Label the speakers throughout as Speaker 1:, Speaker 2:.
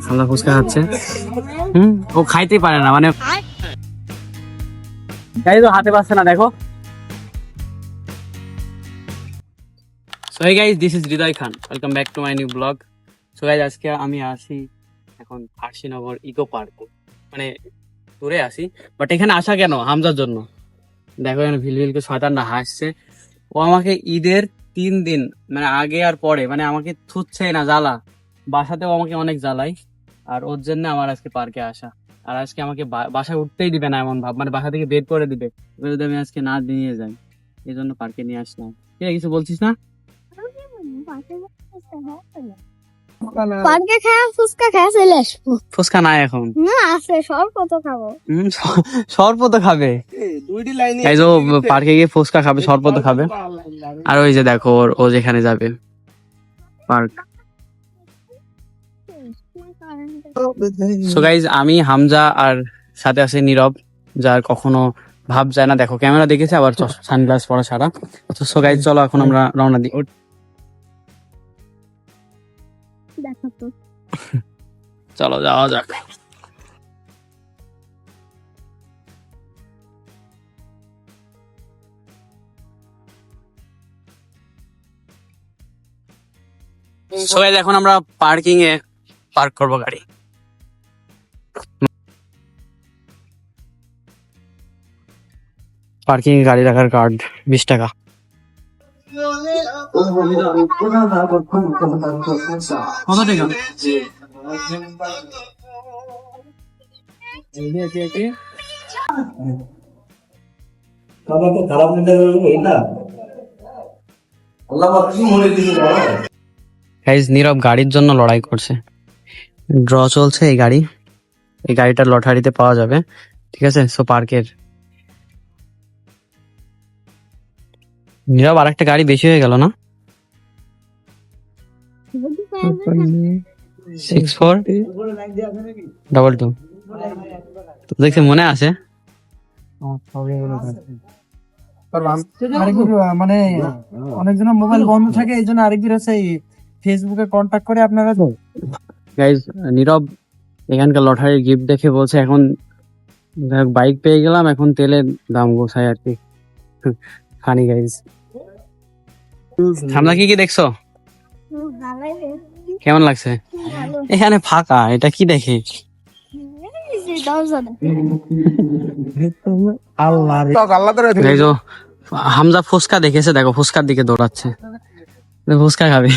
Speaker 1: হামজা ফুচকা খাচ্ছে। ও খাইতেই পারে না, মানে গাইজ ও হাতে পাচ্ছে না, দেখো। So hey guys, this is Hridoy Khan, welcome back to my new blog. So guys, আজকে আমি আসি এখন ফার্সিনগর ইকো পার্কে, মানে দূরে আসি, বাট এখানে আসা কেন? হামজার জন্য। দেখো এখানে ভিলভিলকে শয়তানটা হাসছে। ও আমাকে ঈদের 3 দিন মানে আগে আর পরে, মানে আমাকে থুচ্ছে না, জ্বালা। বাসাতেও আমাকে অনেক জ্বালাই, আর ওর জন্য আমার আজকে পার্কে আসা। আর আজকে আমাকে বাসায় উঠতেই দিবে না এমন ভাব, মানে বাসা থেকে বের করে দিবে এবার যদি আমি আজকে না নিয়ে যাই। এই জন্য পার্কে নিয়ে আসলাম। কিছু বলছিস না?
Speaker 2: পার্কে খাওয়া ফুচকা খাওয়া চলে আসবো।
Speaker 1: ফুচকা নাই এখন,
Speaker 2: না আছে, শরবত খাবো।
Speaker 1: শরবত খাবে। গাইজ ও পার্কে গিয়ে ফুচকা খাবে, শরবত খাবে। আর ওই যে দেখো ও যেখানে যাবে পার্ক। সো গাইজ, আমি হামজা আর সাথে আছে নীরব, যার কখনো ভাব যায় না। দেখো ক্যামেরা দেখেছে, আবার সানগ্লাস পরা ছাড়া। সো গাইজ চলো এখন আমরা রওনা দিই। চলো যাওয়া যাক। সো গাইজ, এখন আমরা পার্কিং এ পার্ক করবো গাড়ি। পার্কিং এ গাড়ি রাখার কার্ড 20 টাকা। কত টাকা? গাইজ নীরব গাড়ির জন্য লড়াই করছে, ড্র চলছে। এই গাড়িটা লটারিতে পাওয়া যাবে, ঠিক আছে? সো পার্কের নীরব আরেকটা গাড়ি বেশি হয়ে গেল না? 6422 তো দেখছি মনে আছে।
Speaker 3: মানে অনেকজনের মোবাইল বন্ধ থাকে, এই জন্য আরেকদিন হচ্ছে ফেসবুকে কন্ট্যাক্ট করে আপনারা।
Speaker 1: গাইজ নীরব এখানকার লটারির গিফট দেখে বলছে এখন বাইক পেয়ে গেলাম, এখন তেলের দাম গোছাই আর কি। Funny guys. সামনে কি দেখছো? কেমন লাগছে? এখানে ফাঁকা, এটা কি দেখে? গাইজ ও হামজা ফুচকা দেখেছে, দেখো ফুচকার দিকে দৌড়াচ্ছে। ফুচকা খাবি?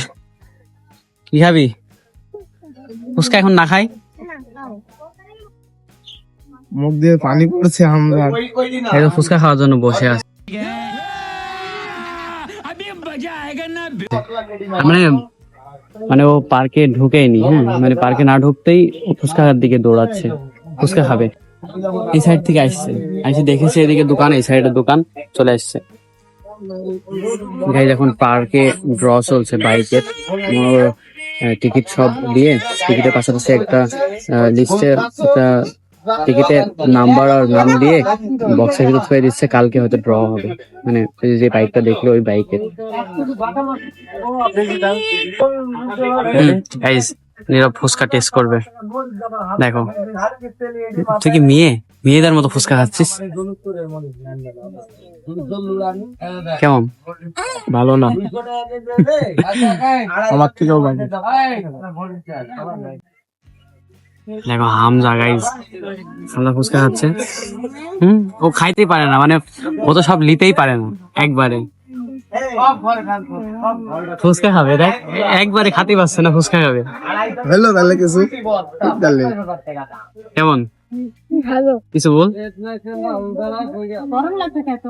Speaker 1: কি খাবি? ফুচকা এখন না খাই?
Speaker 3: মুখ দিয়ে পানি পড়ছে। আমরা
Speaker 1: ফুচকা খাওয়ার জন্য বসে আছে। মানে মানে ও পার্কে ঢুকেইনি, হ্যাঁ, মানে পার্কে না ঢুকতেই ফুচকার দিকে দৌড়াচ্ছে, ফুচকা খাবে। এই সাইড থেকে আসছে দেখেছে এদিকে দোকান, এই সাইডের দোকান, চলে আসছে। গাইজ এখন পার্কে ড্র চলছে বাইকের। টিকিট সব দিয়ে, টিকিটের পাশাপাশি একটা লিস্টে একটা টিকিটের নাম্বার আর নাম দিয়ে বক্সের ভিতরে থুয়ে দিচ্ছে, কালকে হয়তো ড্র হবে। মানে যে বাইকটা দেখলো ওই বাইকের। গাইজ নীরব ফুচকা টেস্ট করবে, দেখো। তুই কি মেয়েদের মতো ফুচকা খাচ্ছিস? কেমন? ভালো না?
Speaker 3: আমার থেকেও ভালো।
Speaker 1: দেখো হামজা গাইজ, হামজা ফুচকা খাচ্ছে। ও খাইতেই পারে না, মানে ও তো সব নিতেই পারে না একবারে। ফুচকা খাবে, দেখ একবারে খাতেই পারছে না, ফুচকা খাবে।
Speaker 3: হ্যালো তাহলে কিছু তাহলে
Speaker 1: কেমন?
Speaker 2: ভালো।
Speaker 1: কিছু বল।
Speaker 2: গরম লাগছে কত?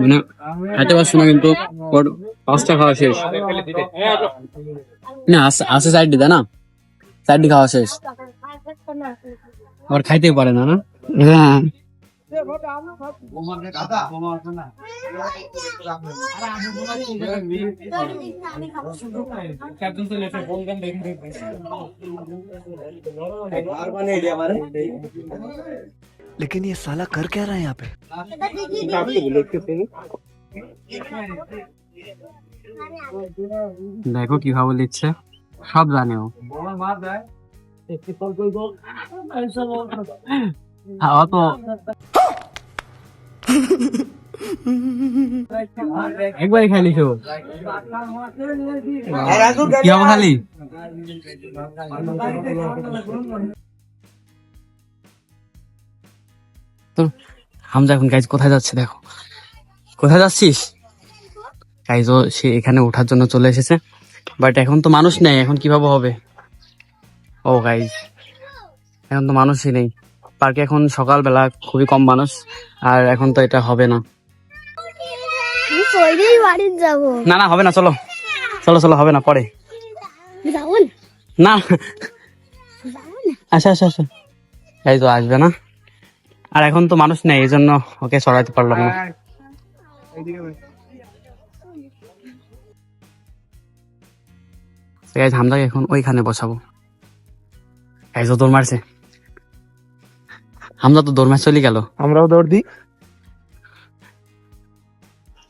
Speaker 1: মানে খাইতে পারছো না, কিন্তু ওর 5টা খাওয়া শেষ। না আছে সাইড দিদা, না সাইড খাওয়া শেষ, আর খাইতেই পারে না। না হ্যাঁ,
Speaker 4: लेकिन ये साला कर क्या रहा है यहाँ पे?
Speaker 1: দেখো কিভাবে লিখছে, সব জানে ও। খাওয়া তো একবারই খাই লিখো, কি হবে খালি। তো হামজা এখন গাইজ কোথায় যাচ্ছে দেখো, কোথায় যাচ্ছিস গাইজ? ও সে এখানে ওঠার জন্য চলে এসেছে, বাট এখন তো মানুষ নেই, এখন কিভাবে হবে? ও গাইজ এখন তো মানুষই নেই পার্কে, এখন সকালবেলা খুবই কম মানুষ, আর এখন তো এটা হবে না।
Speaker 2: আমি কইলেই বাড়ি যাবো।
Speaker 1: না না হবে না, চলো চলো চলো, হবে না, পরে
Speaker 2: যাবো
Speaker 1: না।
Speaker 2: না।
Speaker 1: আচ্ছা আচ্ছা আচ্ছা, এই তো আসবে না, আর এখন তো মানুষ নেই, এই জন্য ওকে সরাইতে পারলাম না। গাইজ হামদাকে এখন ওইখানে বসাবো। গাইজ ও দৌড় মারছে, হামদা তো দৌড় মার চলে গেল।
Speaker 3: আমরাও দৌড় দিই।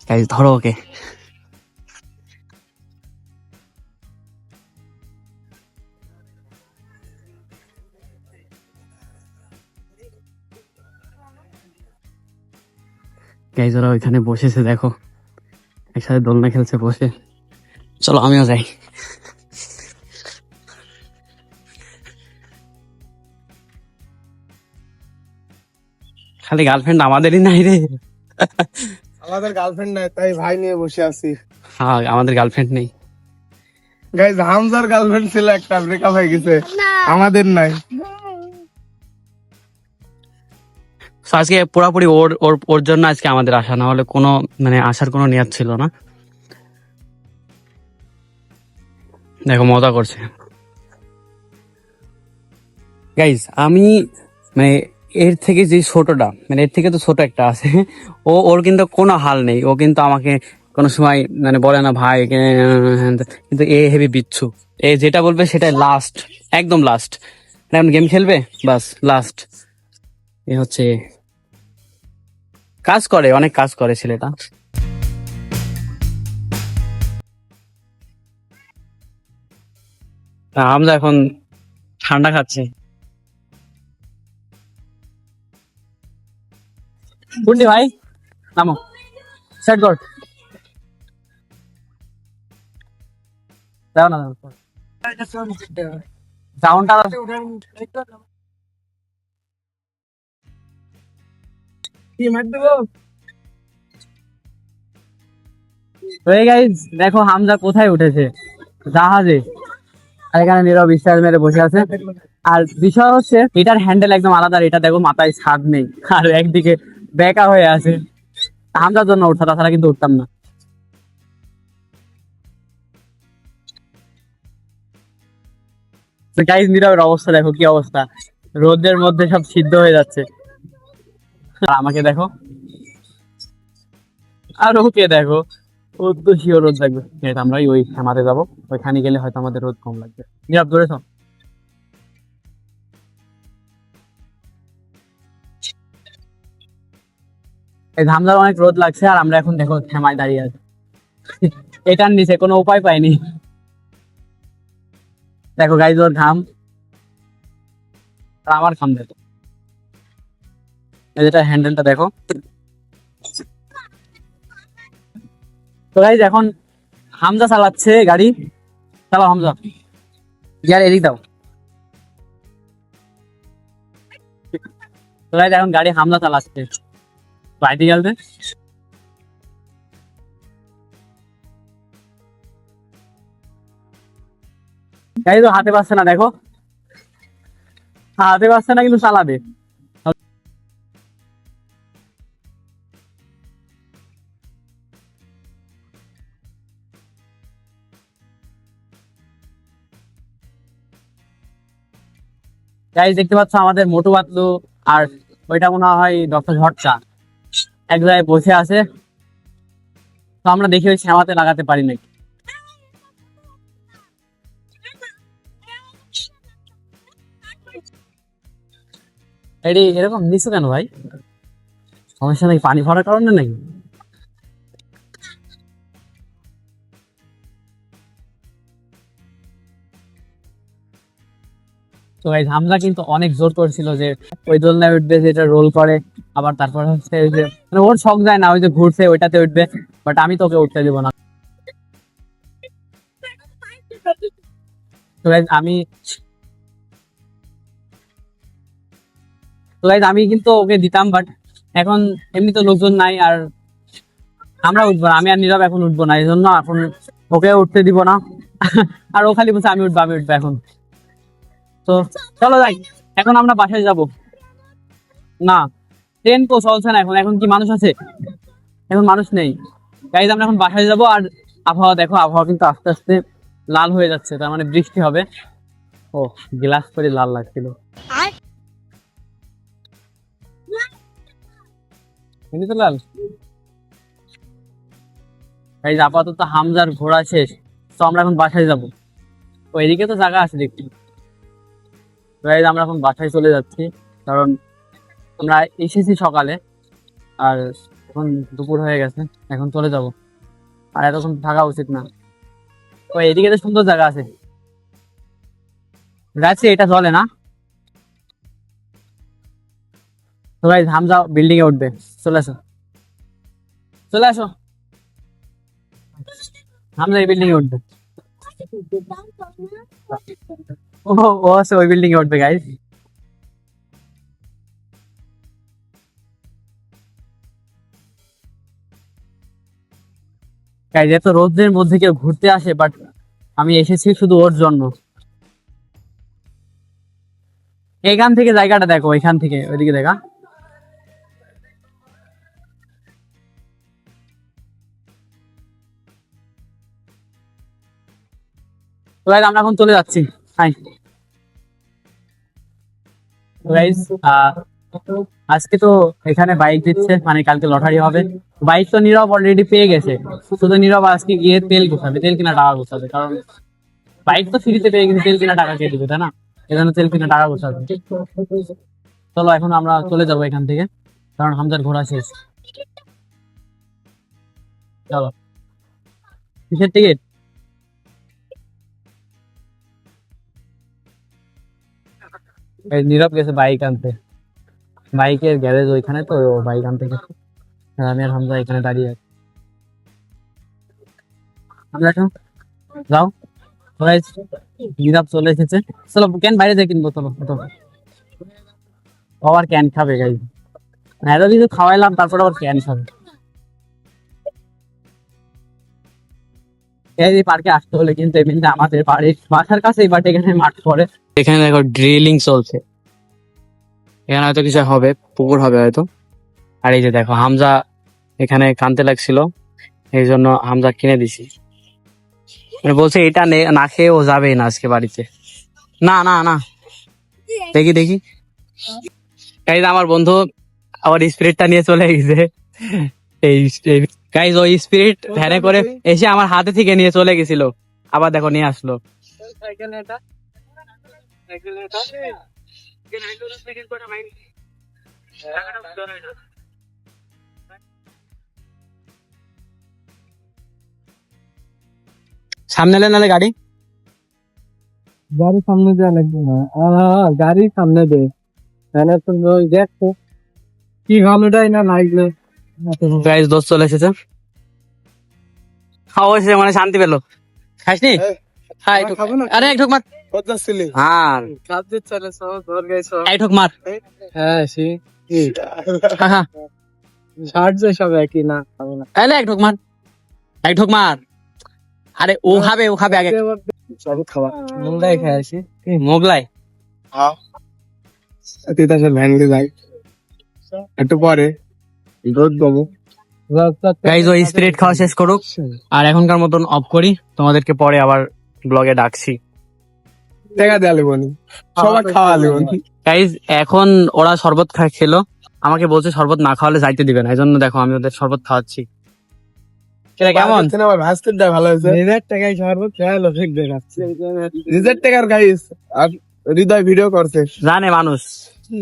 Speaker 1: গাইজ ধরো ওকে। গাইজ ওরা ওইখানে বসেছে দেখো, একসাথে দোলনা খেলছে বসে। চলো আমিও যাই। খালি গার্লফ্রেন্ড আমাদেরই নাই রে।
Speaker 3: আমাদের গার্লফ্রেন্ড নাই, তাই ভাই নিয়ে বসে আছি।
Speaker 1: হ্যাঁ আমাদের গার্লফ্রেন্ড নেই।
Speaker 3: গাইজ হামজার গার্লফ্রেন্ড ছিল একটা, ব্রেকআপ হয়ে গেছে,
Speaker 2: না।
Speaker 3: আমাদের নাই।
Speaker 1: So আজকে পুরোপুরি ওর ওর ওর জন্য আজকে আমাদের আসা, না হলে কোনো মানে আসার কোনো নিয়ত ছিল না। দেখো মজা করছে। গাইজ আমি মানে এর থেকে যে ছোটটা, মানে এর থেকে তো ছোট একটা আছে, ও ওর কিন্তু কোনো হাল নেই, ও কিন্তু আমাকে কোনো সময় মানে বলে না ভাই কিন্তু এ হেভি বিচ্ছু, এ যেটা বলবে সেটাই লাস্ট, একদম লাস্ট। এখন গেম খেলবে বাস লাস্ট, এ হচ্ছে কাজ করে, অনেক কাজ করে ছেলেটা। হামজা এখন ঠান্ডা খাচ্ছে। বুঝলি ভাই, নামো, সেট কর, দাও না সাউন্ডটা। দেখো হামজা কোথায় উঠেছে, জাহাজে, আর এখানে নীরব বিশ্বাস মেরে বসে আছে। আর বিষয় হচ্ছে এটার হ্যান্ডেল একদম আলাদা, আর এটা দেখো মাথায় ছাদ নেই, আর একদিকে বেঁকা হয়ে আছে। হামজার জন্য উঠা, তাছাড়া কিন্তু উঠতাম না। গাইজ নীরবের অবস্থা দেখো, কি অবস্থা, রোদের মধ্যে সব সিদ্ধ হয়ে যাচ্ছে। আর আমাকে দেখো, আর ওকে দেখো, ও তো শিওর রোদ লাগবে। আমরা ওই খামারে যাবো, ওইখানে গেলে হয়তো আমাদের রোদ কম লাগবে। নীরব ধরেছ, এই ধামদার অনেক রোদ লাগছে, আর আমরা এখন দেখো থেমায় দাঁড়িয়ে আছি এটার নিচে, কোনো উপায় পাইনি। দেখো গাইজ ওর ঘাম, আর আমার ঘাম দেখো, এই যেটা হ্যান্ডেলটা দেখো। তো গাইজ এখন হামজা চালাচ্ছে গাড়ি, চালাও হামজা, গিয়ার এদিক দাও। তো গাইজ এখন গাড়ি হামজা চালাচ্ছে, বাইরে গেলতে গাড়ি তো হাতে পাচ্ছে না, দেখো হাতে পাচ্ছে না, কিন্তু চালাবে। গাইজ দেখতে পাচ্ছ আমাদের মোটু পাতলু আর ওইটা মনে হয় ডক্টর ঝটকা এক জায়গায় বসে আছে, তো আমরা দেখি ওই শ্যামাতে লাগাতে পারি নাকি। এটি এরকম নিচু কেন ভাই, সমস্যা নাকি পানি ভরার কারণে নাকি? তো এই হামজা কিন্তু অনেক জোর করছিল যে ওই দোলনায় উঠবে, যেটা রোল করে, আবার তারপর হচ্ছে ওই যে মানে ওর শখ যায় না ওই যে ঘুরছে ওইটাতে উঠবে, বাট আমি তোকে উঠতে দিব না। তো guys, আমি কিন্তু ওকে দিতাম, বাট এখন এমনি তো লোকজন নাই, আর আমরা উঠবো না, আমি আর নীরব এখন উঠবো না, এই জন্য এখন ওকে উঠতে দিব না। আর ও খালি বলছে আমি উঠবো এখন। তো চলো যাই, এখন আমরা বাসায় যাব। না, ট্রেন তো চলছে না এখন, এখন কি মানুষ আছে? এখন মানুষ নেই। গাইজ আমরা এখন বাসায় যাব। আর আবহাওয়া দেখো, আবহাওয়া কিন্তু আস্তে আস্তে লাল হয়ে যাচ্ছে, তার মানে বৃষ্টি হবে। ও গ্লাস করে লাল লাগছিল। এমনি তো লাল। গাইজ আপাতত হামজার ঘোরা শেষ, তো আমরা এখন বাসায় যাব। ও এদিকে তো জায়গা আছে দেখছি। গাইজ আমরা এখন বাসায় চলে যাচ্ছি, কারণ আমরা এসেছি সকালে, আর এখন দুপুর হয়ে গেছে, এখন চলে যাব। আর এতক্ষণ থাকা উচিত না। ও এদিকে তো সুন্দর জায়গা আছে, যাচ্ছি, এটা চলে না। তো গাইজ হামজা বিল্ডিং এ উঠবে, চলে আসো চলে আসো, হামজা এই বিল্ডিং এ উঠবে। ও ও আছে ওই বিল্ডিং এ উঠবে গাইজ। গাইজ এত রোদের মধ্যে কেউ ঘুরতে আসে, বাট আমি এসেছি শুধু ওর জন্য। এখান থেকে জায়গাটা দেখো, এখান থেকে ওইদিকে দেখা। তো গাইজ আমরা এখন চলে যাচ্ছি। হাই গাইজ, আজকে তো এখানে বাইক দিচ্ছে, মানে কালকে লটারি হবে। বাইক তো নীরব অলরেডি পেয়ে গেছে, শুধু নীরব আজকে গিয়ে তেল গোছাবে, তেল কিনা টাকা গোছাবে, কারণ বাইক তো ফ্রিতে পেয়ে গেছে, তেল কিনা টাকা কে দিবে, তাই না? এজন্য তেল কিনা টাকা গোছাবে। চলো এখন আমরা চলে যাবো এখান থেকে, কারণ হামজার ঘোরা শেষ। চলো, কিসের টিকিট? নীরব গেছে বাইক আনতে, বাইকের গ্যারেজ ওইখানে, তো বাইক আনতে গেছে। আর আমি আর হামজা এখানে দাঁড়িয়ে আছি। হামজা যাও, নীরব চলে এসেছে। চলো ক্যান বাইরে দিয়ে কিনবো, চলো। আবার ক্যান খাবে গাই, এত কিছু খাওয়াইলাম তারপর আবার ক্যান খাবে। এই পার্কে আসতে হলে কিন্তু এমনিতে আমাদের বাড়ির বাসার কাছেই, বাট এখানে মাঠ পড়ে, এখানে দেখো ড্রিলিং চলছে, এখানে হয়তো কিছু হবে, পুকুর হবে হয়তো। আর এই যে দেখো হামজা এখানে কানতে লাগছিল, এই জন্য হামজা কিনে দিছি। মানে বলছে এটা না খেয়ে ও যাবেই না আজকে বাড়িতে। না না না, দেখি এই যে আমার বন্ধু আবার স্পিরিটটা নিয়ে চলে গেছে। এই গাইজ ওই স্পিরিট ভ্যানে করে এসে আমার হাতে থেকে নিয়ে চলে গেছিল, আবার দেখো নিয়ে আসলো। সামনে নালে গাড়ি সামনে দেওয়া লাগবে না, গাড়ি সামনে দে, দেখো কি ভালোটাই না লাগলে। গাইজ দোস্ত চলে এসেছে, খাওয়া এসেছে, মানে শান্তি পেলো। খাসনি? আরে এক ঢোক মার, আর এক ঢোক মার। হ্যাঁ সব একই না, এক ঢোক মার, এক ঢোক মার। আরে ও খাবে আগে, সব খাওয়া মোগলাই খাই আসি। মোগলাই তিতাসের ভ্যানলি যাই একটু পরে রোদ দেবো। গাইজ ওই স্পিরিট খাওয়া শেষ করুক, আর এখনকার মতন অফ করি, তোমাদেরকে পরে আবার ব্লগে ডাকছি। দেখা দেয়ালে বলি সবার খাওয়া গাইজ, এখন ওরা শরবত খেলো, আমাকে বলছে শরবত না খাওয়ালে যাইতে দিবে না, এই জন্য দেখো আমি ওদের শরবত খাওয়াচ্ছি। সেটা কেমন?
Speaker 3: আমার ভাস্করটা ভালো হয়েছে, নিজের টাকায় শরবত খেয়াল ঠিক দেখাচ্ছে, নিজের টাকার গাইস। আর হৃদয় ভিডিও করছে,
Speaker 1: জানে মানুষ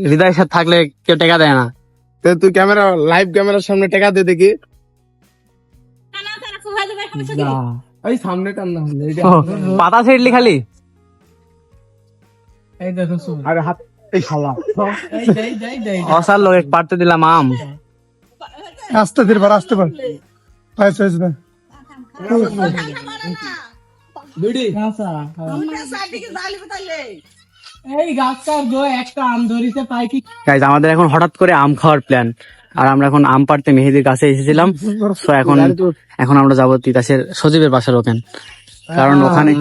Speaker 1: হৃদয়ের সাথে থাকলে কেউ টাকা দেয় না।
Speaker 3: তুই ক্যামেরা, লাইভ ক্যামেরার সামনে টাকা দে দেখি। এই সামনে টান না হলে
Speaker 1: ও, পাতা ছেড়লি খালি।
Speaker 3: এই দেখো আরে হাত এই খালা
Speaker 1: অসার লোক পারতে দিলাম আম।
Speaker 3: আস্তে ধীরে বার, আস্তে পার পাইছ পাইছ না বিড়ি কাঁচা এই গাছটার গো একটা আম ধরিতে পাই কি।
Speaker 1: গাইস আমাদের এখন হঠাৎ করে আম খাওয়ার প্ল্যান, আর আমরা এখন আম পাড়তে মেহেদির কাছে এসেছিলাম। তো এখন আমরা যাবো তিতাসের সজীবের বাসার ওখানে, কারণ ওখানে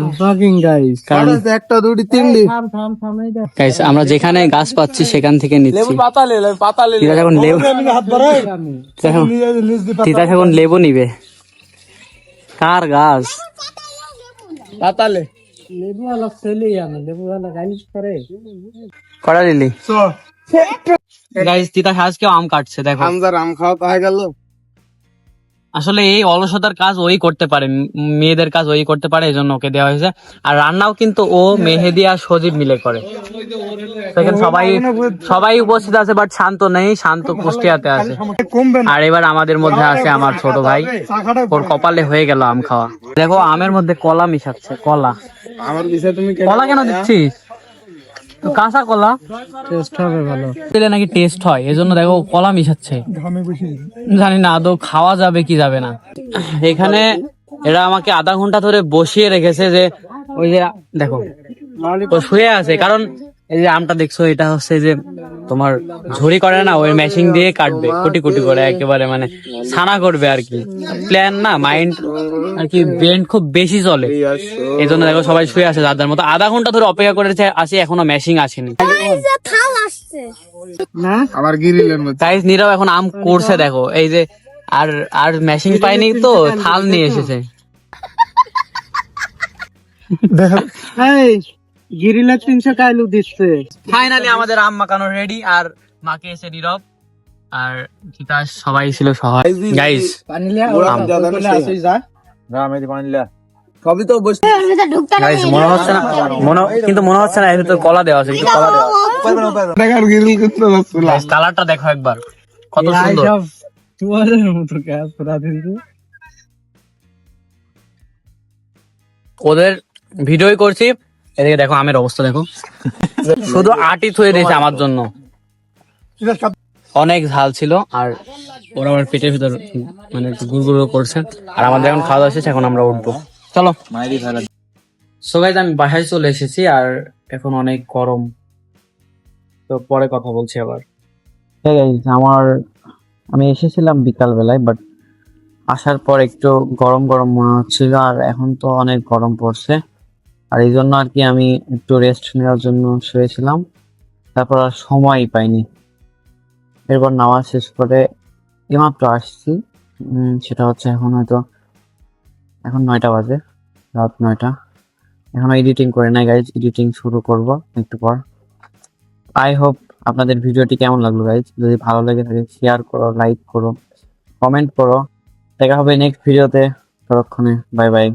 Speaker 1: কারণ
Speaker 3: একটা দুটি তিনটি
Speaker 1: গাইস আমরা যেখানে গাছ পাচ্ছি সেখান থেকে নিচ্ছি।
Speaker 3: পাতা লে পাতা লে
Speaker 1: তিতাস এখন লেবু, তিতাস এখন লেবু নিবে। কার গাছ?
Speaker 3: পাতা লে
Speaker 1: লেবু আলা ছেলে আমি লেবু আলা গাইস করে করা দিলি। গাইস তিতাস আজকেও আম কাটছে দেখো।
Speaker 3: আমজার আম খাওয়া পাওয়া গেল।
Speaker 1: আসলে এই অলসতার কাজ ওই করতে পারে, মেয়েদের কাজ ওই করতে পারে, এই জন্য ওকে দেওয়া হয়েছে। আর রান্নাও কিন্তু ও, মেহেদি আর সজীব মিলে করে। সেখানে সবাই উপস্থিত আছে, বাট শান্ত নেই, শান্ত কুষ্টিয়াতে আছে। আর এবার আমাদের মধ্যে আছে আমার ছোট ভাই, ওর কপালে হয়ে গেল আম খাওয়া। দেখো আমের মধ্যে কলা মিশাচ্ছে, কলা।
Speaker 3: আমার বিষয় তুমি
Speaker 1: কলা কেন দিচ্ছিস? তো কাঁচা কলা
Speaker 3: টেস্ট হবে ভালো,
Speaker 1: দিলে নাকি টেস্ট হয়, এজন্য দেখো কলা মিশাচ্ছে।
Speaker 3: ঘামে বসে
Speaker 1: জানি না আদৌ খাওয়া যাবে কি যাবে না। এখানে এরা আমাকে আধা ঘন্টা ধরে বসিয়ে রেখেছে, যে ওই যে দেখো ও শুয়ে আছে, কারণ এই যে আমটা দেখছো এটা হচ্ছে যে তোমার ঝুরি করে না, ওই মেশিন দিয়ে কাটবে কোটি কোটি করে, একেবারে মানে ছানা করবে আর কি। প্ল্যান না, মাইন্ড আর কি, ব্রেন খুব বেশি চলে, এই জন্য দেখো সবাই শুয়ে আছে যাদের মতো। আধা ঘন্টা ধরে অপেক্ষা করেছে, আসি এখনো মেশিন আসেনি।
Speaker 2: থাল আসছে
Speaker 3: না আবার গিরিলের মধ্যে
Speaker 1: গাইস নীরব এখন আম করছে দেখো, এই যে আর আর মেশিন পাইনি তো থাল নিয়ে এসেছে।
Speaker 3: দেখো এই গিরিলে 300 কাইলু দিচ্ছে।
Speaker 1: ফাইনালি আমাদের আম মাখানো রেডি, আর মাকে এসে নীরব আর তিতাস সবাই ছিল সহায়। গাইস
Speaker 3: সবই তো বসে
Speaker 1: গাইস মনে হচ্ছে না, কিন্তু মনে হচ্ছে না এর ভিতর কলা দেওয়া আছে, কিন্তু কলা দেওয়া
Speaker 3: দেখার গিরিল করতে যাচ্ছিল।
Speaker 1: আছে। কালারটা দেখো একবার কত সুন্দর।
Speaker 3: তুয়ারের মতো গাছ রাতে
Speaker 1: ওদের ভিডিওই করছি, এদিকে দেখো আমের অবস্থা দেখো, শুধু আটি থুয়ে দিয়েছে আমার জন্য। অনেক ঝাল ছিল, আর ওরা আমার পেটের ভিতর মানে একটু গুড়গুড়ো করছে। আর আমাদের এখন খাওয়া দাওয়া শেষ, এখন আমরা উঠবো, চলো। সো গাইস আমি বাসায় চলে এসেছি, আর এখন অনেক গরম, তো পরে কথা বলছি আবার। আমি এসেছিলাম বিকাল বেলায়, বাট আসার পর একটু গরম গরম মনে হচ্ছিল, আর এখন তো অনেক গরম পড়ছে, আর এই জন্য আর কি আমি একটু রেস্ট নেওয়ার জন্য শুয়েছিলাম। তারপর আর সময়ই পাইনি। এরপর নামাজ শেষ করে এইমাত্র আসছি। সেটা হচ্ছে এখন 9টা বাজে, রাত 9টা। এখনো এডিটিং করে নাই গাইজ, এডিটিং শুরু করব একটু পর। আই হোপ আপনাদের ভিডিওটি কেমন লাগলো গাইজ। যদি ভালো লেগে থাকে শেয়ার করো, লাইক করো, কমেন্ট করো। দেখা হবে নেক্সট ভিডিওতে। ততক্ষণে বাই বাই।